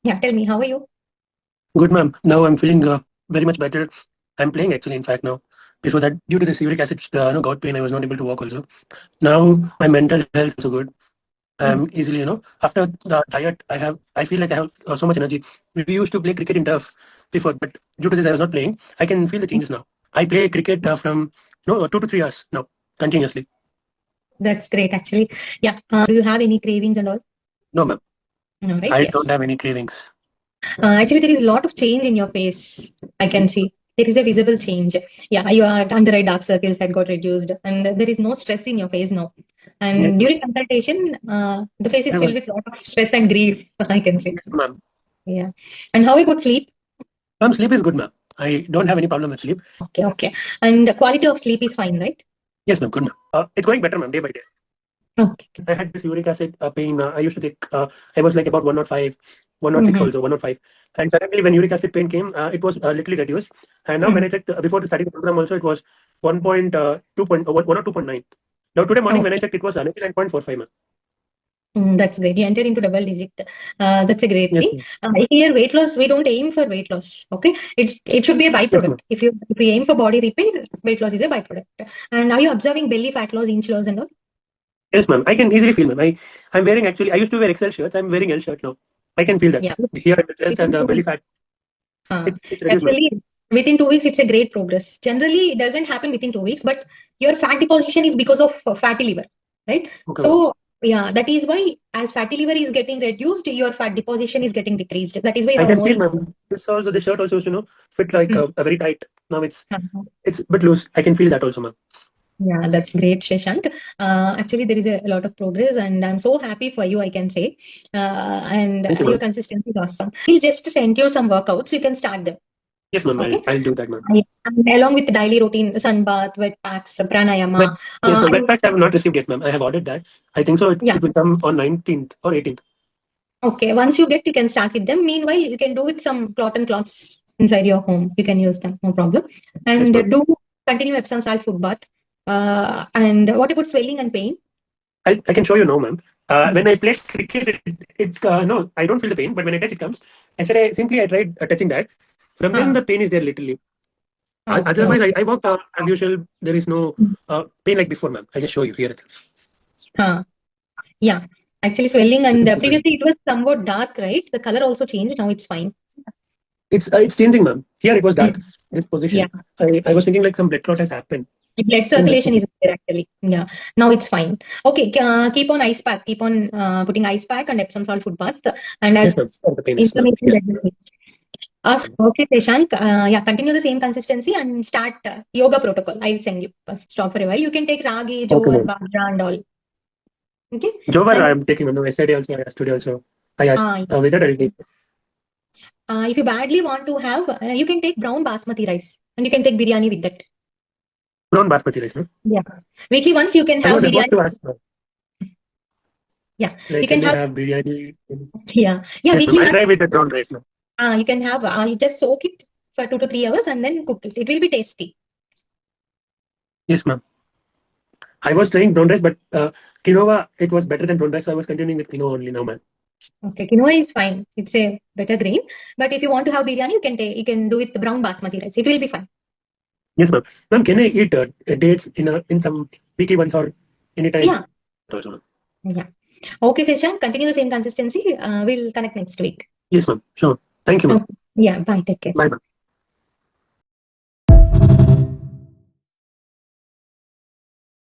Yeah, tell me, how are you? Good, ma'am. Now I'm feeling very much better. I'm playing actually, in fact, now. Before that, due to this uric acid gout pain, I was not able to walk also. Now my mental health is also good. Mm. I'm easily, after the diet, I feel like I have so much energy. We used to play cricket in turf before, but due to this, I was not playing. I can feel the changes now. I play cricket from, 2 to 3 hours now, continuously. That's great, actually. Yeah. Do you have any cravings and all? No, ma'am. No, right? I don't Yes. have any cravings. Actually, there is a lot of change in your face. I can see. There is a visible change. Yeah, your under eye dark circles had got reduced, and there is no stress in your face now. Yes, And ma'am. during consultation, the face is I filled was, with a lot of stress and grief, I can say. yes, ma'am. Yeah. And how about sleep? Ma'am, sleep is good, ma'am. I don't have any problem with sleep. Okay, okay. And the quality of sleep is fine, right? Yes, ma'am. Good, ma'am. It's going better, ma'am, day by day. Okay. I had this uric acid pain. I used to take, I was like about 105, 106 Mm-hmm. also, 105. And suddenly when uric acid pain came, it was little reduced. And now when I checked before the study program also, it was 1 or 2.9. Now today morning when I Okay. checked, it was 99.45, ma'am. That's great. You entered into double digit. That's a great Yes, thing. ma'am. Here, weight loss, we don't aim for weight loss. Okay, it should be a Yes, ma'am. byproduct. If we aim for body repair, weight loss is a byproduct. And are you observing belly fat loss, inch loss, and all? Yes, ma'am. I can easily feel, ma'am. I'm wearing actually, I used to wear XL shirts. I'm wearing L shirt now. I can feel that. Yeah. Here at the chest and Within the two belly weeks. fat, it's reduced, ma'am. Actually, within 2 weeks, it's a great progress. Generally, it doesn't happen within 2 weeks, but your fat deposition is because of fatty liver, right? Okay, ma'am. So, yeah, that is why as fatty liver is getting reduced, your fat deposition is getting decreased. That is why you I have can more. feel, ma'am. The shirt also used to, fit like a very tight. Now Mhm. it's a bit loose. I can feel that also, ma'am. Yeah, that's great, Shashank. Actually, there is a lot of progress, and I'm so happy for you, I can say. And Thank you, your ma'am. consistency is awesome. We'll just send you some workouts. You can start them. Yes, ma'am. Okay. I'll do that, ma'am. Yeah. And along with the daily routine, sun bath, wet packs, But pranayama. yes, ma'am. I Wet packs I have not received yet, ma'am. I have ordered that. I think so. Yeah. It will come on 19th or 18th. Okay. Once you get, you can start with them. Meanwhile, you can do with some cotton cloths inside your home. You can use them, no problem. Yes, And ma'am. do continue Epsom salt foot bath. And what about swelling and pain? I can show you now, ma'am. When I play cricket, no, I don't feel the pain, but when I touch, it comes. I tried touching that. From then, Huh. the pain is there literally. Okay. Otherwise, I walk as usual. There is no pain like before, ma'am. I just show you here. Huh. Yeah. Actually, swelling and previously it was somewhat dark, right? The color also changed. Now it's fine. It's changing, ma'am. Here it was dark. Mm. This Yeah. position. I was thinking like some blood clot has happened. The blood In the circulation is there actually. Yeah. Now it's fine. Okay. Keep on ice pack. Keep on putting ice pack and Epsom salt foot bath. And yes, ma'am. as For the pain is not inflammation here. reduces. Okay, Shashank. Yeah, continue the same consistency and start yoga protocol. I'll send you. Stop for a while. You can take Ragi, Okay, Jovar, ma'am. Bajra, and all. Okay. Jover, And I'm taking, ma'am. Yesterday also, I asked today also. I asked uh, whether I'll take if you badly want to have, you can take brown basmati rice and you can take biryani with that. brown basmati rice, ma'am. Yeah. Weekly once you can I have was about biryani. to ask, Yeah. You like, can can I have. have biryani? Yeah. Yeah. Yes, ma'am. Weekly I'll once try with the brown rice, ma'am. you can have. You just soak it for 2 to 3 hours and then cook it. It will be tasty. Yes, ma'am. I was trying brown rice, but quinoa, it was better than brown rice, so I was continuing with quinoa only now, ma'am. Okay. Quinoa is fine. It's a better grain. But if you want to have biryani, you can take. You can do it the brown basmati rice. It will be fine. Yes, ma'am. Ma'am, can I eat dates in some weekly once or anytime? Yeah. Also, ma'am. Yeah. Okay, Seshan. Continue the same consistency. We'll connect next week. Yes, ma'am. Sure. Thank you, ma'am. Okay. Yeah. Bye. Take care. Bye, ma'am.